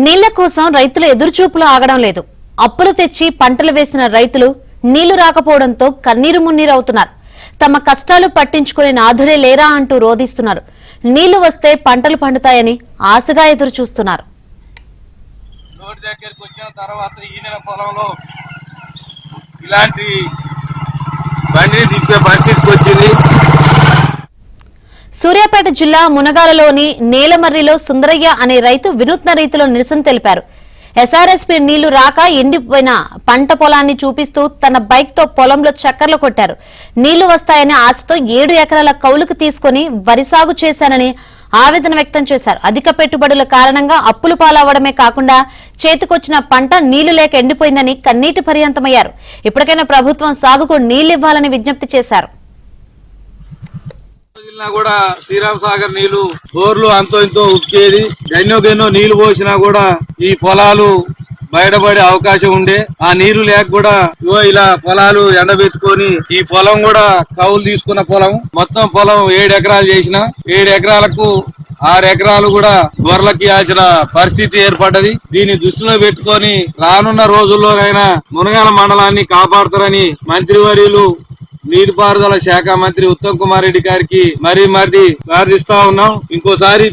నీళ్ల కోసం రైతులు ఎదురుచూపులు ఆగడం లేదు. అప్పులు తెచ్చి పంటలు వేసిన రైతులు నీళ్లు రాకపోవడంతో కన్నీరు మున్నీరవుతున్నారు. తమ కష్టాలు పట్టించుకునే నాథుడే లేరా అంటూ రోధిస్తున్నారు. నీళ్లు వస్తే పంటలు పండుతాయని ఆశగా ఎదురు చూస్తున్నారు. సూర్యాపేట జిల్లా మునగాలలోని నేలమర్రిలో సుందరయ్య అనే రైతు వినూత్న రీతిలో నిరసన తెలిపారు. ఎస్ఆర్ఎస్పీ నీళ్లు రాక ఎండిపోయిన పంట పొలాన్ని చూపిస్తూ తన బైక్ తో పొలంలో చక్కర్లు కొట్టారు. నీళ్లు వస్తాయని ఆశతో 7 ఎకరాల కౌలుకు తీసుకుని వరి సాగు చేశానని ఆవేదన వ్యక్తం చేశారు. అధిక పెట్టుబడుల కారణంగా అప్పులు పాలవడమే కాకుండా చేతికొచ్చిన పంట నీళ్లు లేక ఎండిపోయిందని కన్నీటి పర్యంతమయ్యారు. ఇప్పటికైనా ప్రభుత్వం సాగుకు నీళ్లివ్వాలని విజ్ఞప్తి చేశారు. కూడా శ్రీరామ్ సాగర్ నీళ్లు బోర్లు అంతో ఇంతో ఉక్కేది, ఎన్నో నీళ్లు పోసినా కూడా ఈ పొలాలు బయటపడే అవకాశం ఉండే. ఆ నీరు లేక కూడా ఇలా పొలాలు ఎండబెట్టుకొని ఈ పొలం కూడా కౌలు తీసుకున్న పొలం మొత్తం పొలం 7 ఎకరాలు చేసిన 7 ఎకరాలకు 6 ఎకరాలు కూడా గొర్రెలకి ఇవ్వాల్సిన పరిస్థితి ఏర్పడ్డది. దీన్ని దృష్టిలో పెట్టుకొని రానున్న రోజుల్లోనైనా మునగాల మండలాన్ని కాపాడుతారని మంత్రివర్యులు నీటిపారుదల శాఖ మంత్రి ఉత్తమ్ కుమార్ రెడ్డి గారికి మరీ ప్రార్థిస్తా ఉన్నాం. ఇంకోసారి